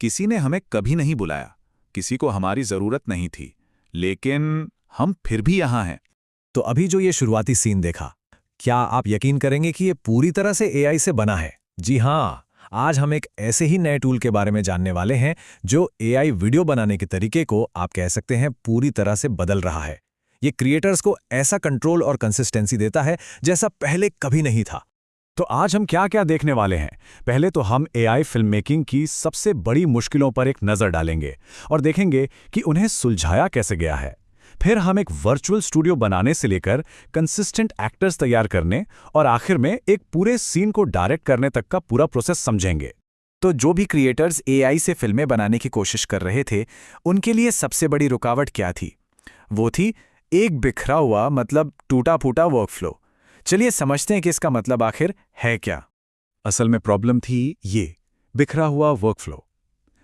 किसी ने हमें कभी नहीं बुलाया, किसी को हमारी जरूरत नहीं थी, लेकिन हम फिर भी यहाँ हैं। तो अभी जो ये शुरुआती सीन देखा, क्या आप यकीन करेंगे कि ये पूरी तरह से एआई से बना है? जी हाँ, आज हम एक ऐसे ही नए टूल के बारे में जानने वाले हैं जो एआई वीडियो बनाने के तरीके को आप कह सकते हैं पूरी तरह से बदल रहा है। ये क्रिएटर्स को ऐसा कंट्रोल और कंसिस्टेंसी देता है जैसा पहले कभी नहीं था। तो आज हम क्या क्या देखने वाले हैं? पहले तो हम एआई फिल्म मेकिंग की सबसे बड़ी मुश्किलों पर एक नज़र डालेंगे और देखेंगे कि उन्हें सुलझाया कैसे गया है। फिर हम एक वर्चुअल स्टूडियो बनाने से लेकर कंसिस्टेंट एक्टर्स तैयार करने और आखिर में एक पूरे सीन को डायरेक्ट करने तक का पूरा प्रोसेस समझेंगे। तो जो भी क्रिएटर्स एआई से फिल्में बनाने की कोशिश कर रहे थे, उनके लिए सबसे बड़ी रुकावट क्या थी? वो थी एक बिखरा हुआ, मतलब टूटा फूटा वर्कफ्लो। चलिए समझते हैं कि इसका मतलब आखिर है क्या। असल में प्रॉब्लम थी ये बिखरा हुआ वर्कफ्लो।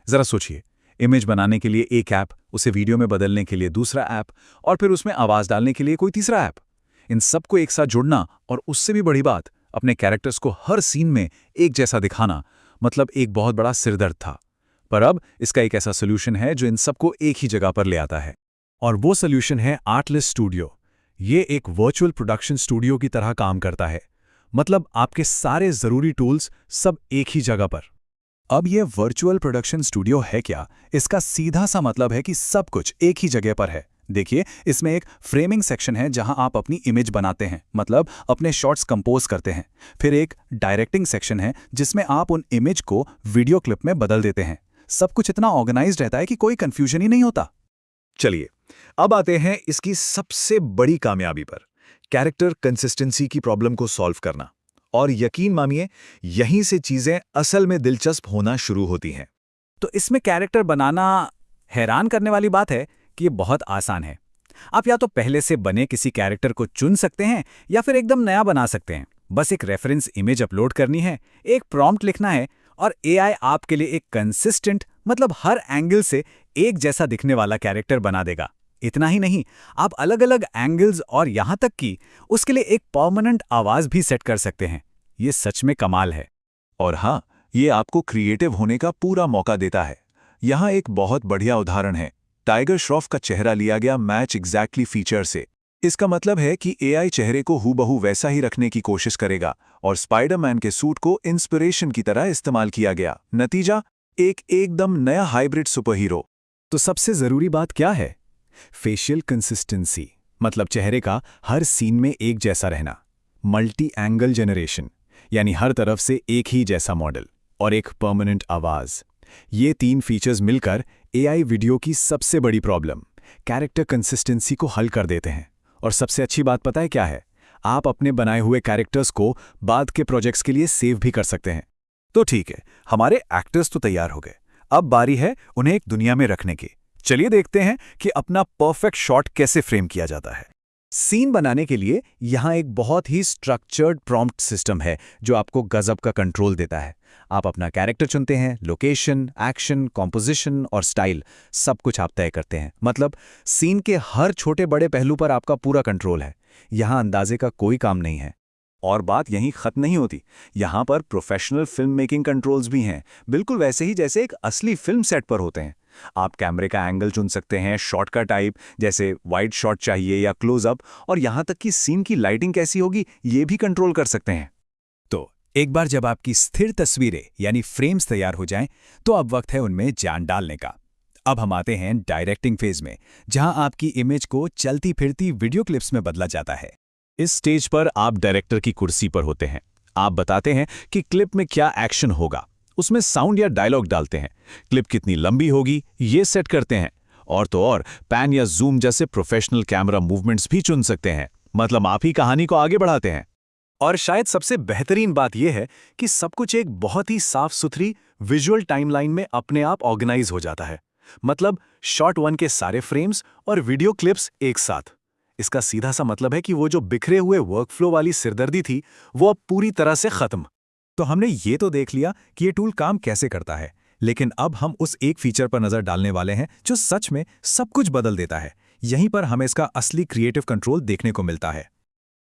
जरा सोचिए, इमेज बनाने के लिए एक ऐप, उसे वीडियो में बदलने के लिए दूसरा ऐप, और फिर उसमें आवाज डालने के लिए कोई तीसरा ऐप। इन सबको एक साथ जुड़ना, और उससे भी बड़ी बात, अपने कैरेक्टर्स को हर सीन में एक जैसा दिखाना, मतलब एक बहुत बड़ा सिरदर्द था। पर अब इसका एक ऐसा सोल्यूशन है जो इन सबको एक ही जगह पर ले आता है। और वो सोल्यूशन है आर्टलिस्ट स्टूडियो। ये एक वर्चुअल प्रोडक्शन स्टूडियो की तरह काम करता है, मतलब आपके सारे जरूरी टूल्स सब एक ही जगह पर। अब ये वर्चुअल प्रोडक्शन स्टूडियो है क्या? इसका सीधा सा मतलब है कि सब कुछ एक ही जगह पर है। देखिए, इसमें एक फ्रेमिंग सेक्शन है जहां आप अपनी इमेज बनाते हैं, मतलब अपने शॉट्स कंपोज करते हैं। फिर एक डायरेक्टिंग सेक्शन है जिसमें आप उन इमेज को वीडियो क्लिप में बदल देते हैं। सब कुछ इतना ऑर्गेनाइज्ड रहता है कि कोई कंफ्यूजन ही नहीं होता। चलिए, अब आते हैं इसकी सबसे बड़ी कामयाबी पर, कैरेक्टर कंसिस्टेंसी की प्रॉब्लम को सॉल्व करना। और यकीन मानिए, यहीं से चीजें असल में दिलचस्प होना शुरू होती हैं। तो इसमें कैरेक्टर बनाना हैरान करने वाली बात है कि ये बहुत आसान है। आप या तो पहले से बने किसी कैरेक्टर को चुन सकते हैं या फिर एकदम नया बना सकते हैं। बस एक रेफरेंस इमेज अपलोड करनी है, एक प्रॉम्प्ट लिखना है, और एआई आपके लिए एक कंसिस्टेंट, मतलब हर एंगल से एक जैसा दिखने वाला कैरेक्टर बना देगा। इतना ही नहीं, आप अलग अलग एंगल्स और यहां तक कि उसके लिए एक परमानेंट आवाज भी सेट कर सकते हैं। ये सच में कमाल है। और हाँ, ये आपको क्रिएटिव होने का पूरा मौका देता है। यहाँ एक बहुत बढ़िया उदाहरण है। टाइगर श्रॉफ का चेहरा लिया गया मैच एग्जैक्टली फीचर से। इसका मतलब है कि एआई चेहरे को हूबहू वैसा ही रखने की कोशिश करेगा, और स्पाइडरमैन के सूट को इंस्पिरेशन की तरह इस्तेमाल किया गया। नतीजा, एक एकदम नया हाइब्रिड सुपर हीरो। तो सबसे जरूरी बात क्या है? फेशियल कंसिस्टेंसी, मतलब चेहरे का हर सीन में एक जैसा रहना। मल्टी एंगल जनरेशन, यानी हर तरफ से एक ही जैसा मॉडल, और एक परमानेंट आवाज। ये तीन फीचर्स मिलकर एआई वीडियो की सबसे बड़ी प्रॉब्लम, कैरेक्टर कंसिस्टेंसी को हल कर देते हैं। और सबसे अच्छी बात पता है क्या है? आप अपने बनाए हुए कैरेक्टर्स को बाद के प्रोजेक्ट्स के लिए सेव भी कर सकते हैं। तो ठीक है, हमारे एक्टर्स तो तैयार हो गए, अब बारी है उन्हें एक दुनिया में रखने की। चलिए देखते हैं कि अपना परफेक्ट शॉट कैसे फ्रेम किया जाता है। सीन बनाने के लिए यहां एक बहुत ही स्ट्रक्चर्ड प्रॉम्प्ट सिस्टम है जो आपको गजब का कंट्रोल देता है। आप अपना कैरेक्टर चुनते हैं, लोकेशन, एक्शन, कॉम्पोजिशन और स्टाइल, सब कुछ आप तय करते हैं। मतलब सीन के हर छोटे बड़े पहलू पर आपका पूरा कंट्रोल है। यहां अंदाजे का कोई काम नहीं है। और बात यहीं खत्म नहीं होती। यहाँ पर प्रोफेशनल फिल्म मेकिंग कंट्रोल्स भी हैं, बिल्कुल वैसे ही जैसे एक असली फिल्म सेट पर होते हैं। आप कैमरे का एंगल चुन सकते हैं, शॉट का टाइप, जैसे वाइड शॉट चाहिए या क्लोजअप, और यहाँ तक कि सीन की लाइटिंग कैसी होगी ये भी कंट्रोल कर सकते हैं। तो एक बार जब आपकी स्थिर तस्वीरें यानी फ्रेम्स तैयार हो जाएं, तो अब वक्त है उनमें जान डालने का। अब हम आते हैं डायरेक्टिंग फेज में, जहां आपकी इमेज को चलती फिरती वीडियो क्लिप्स में बदला जाता है। इस स्टेज पर आप डायरेक्टर की कुर्सी पर होते हैं। आप बताते हैं कि क्लिप में क्या एक्शन होगा, उसमें साउंड या डायलॉग डालते हैं, क्लिप कितनी लंबी होगी ये सेट करते हैं, और तो और पैन या जूम जैसे प्रोफेशनल कैमरा मूवमेंट्स भी चुन सकते हैं। मतलब आप ही कहानी को आगे बढ़ाते हैं। और शायद सबसे बेहतरीन बात यह है कि सब कुछ एक बहुत ही साफ सुथरी विजुअल टाइमलाइन में अपने आप ऑर्गेनाइज हो जाता है। मतलब शॉट 1 के सारे फ्रेम्स और वीडियो क्लिप्स एक साथ। इसका सीधा सा मतलब है कि वो जो बिखरे हुए वर्कफ्लो वाली सिरदर्दी थी, वो अब पूरी तरह से खत्म। तो हमने ये तो देख लिया कि ये टूल काम कैसे करता है, लेकिन अब हम उस एक फीचर पर नजर डालने वाले हैं जो सच में सब कुछ बदल देता है। यहीं पर हमें इसका असली क्रिएटिव कंट्रोल देखने को मिलता है।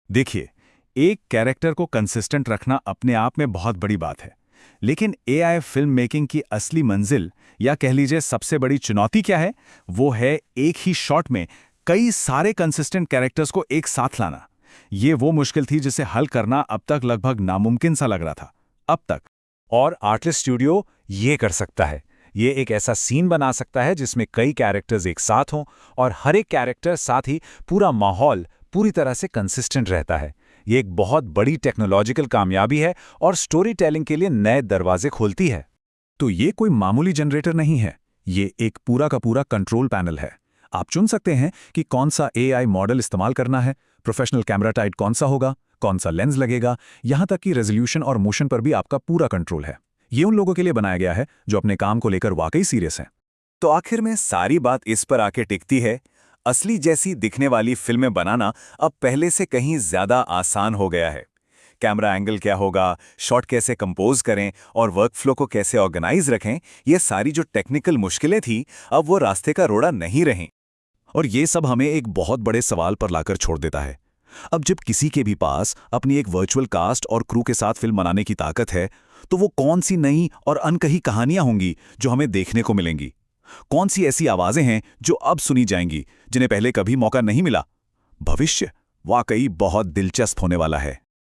देखिए, एक कैरेक्टर को कंसिस्टेंट रखना अपने आप में बहुत बड़ी बात है, लेकिन एआई फिल्म मेकिंग की असली मंजिल या कह लीजिए सबसे बड़ी चुनौती क्या है, वो है एक ही शॉट में कई सारे कंसिस्टेंट कैरेक्टर्स को एक साथ लाना। ये वो मुश्किल थी जिसे हल करना अब तक लगभग नामुमकिन सा लग रहा था, अब तक। और आर्टिस्ट स्टूडियो ये कर सकता है। ये एक ऐसा सीन बना सकता है जिसमें कई कैरेक्टर्स एक साथ हों और हर एक कैरेक्टर साथ ही पूरा माहौल पूरी तरह से कंसिस्टेंट रहता है। ये एक बहुत बड़ी टेक्नोलॉजिकल कामयाबी है और स्टोरी टेलिंग के लिए नए दरवाजे खोलती है। तो ये कोई मामूली जनरेटर नहीं है, ये एक पूरा का पूरा कंट्रोल पैनल है। आप चुन सकते हैं कि कौन सा एआई मॉडल इस्तेमाल करना है, प्रोफेशनल कैमरा टाइट कौन सा होगा, कौन सा लेंस लगेगा, यहां तक कि रेजोल्यूशन और मोशन पर भी आपका पूरा कंट्रोल है। ये उन लोगों के लिए बनाया गया है जो अपने काम को लेकर वाकई सीरियस हैं। तो आखिर में सारी बात इस पर आके टिकती है, असली जैसी दिखने वाली फिल्में बनाना अब पहले से कहीं ज्यादा आसान हो गया है। कैमरा एंगल क्या होगा, शॉट कैसे कंपोज करें और वर्कफ्लो को कैसे ऑर्गेनाइज रखें, ये सारी जो टेक्निकल मुश्किलें थी अब वो रास्ते का रोड़ा नहीं रहीं। और ये सब हमें एक बहुत बड़े सवाल पर लाकर छोड़ देता है। अब जब किसी के भी पास अपनी एक वर्चुअल कास्ट और क्रू के साथ फिल्म बनाने की ताकत है, तो वो कौन सी नई और अनकही कहानियां होंगी जो हमें देखने को मिलेंगी? कौन सी ऐसी आवाजें हैं जो अब सुनी जाएंगी जिन्हें पहले कभी मौका नहीं मिला? भविष्य वाकई बहुत दिलचस्प होने वाला है।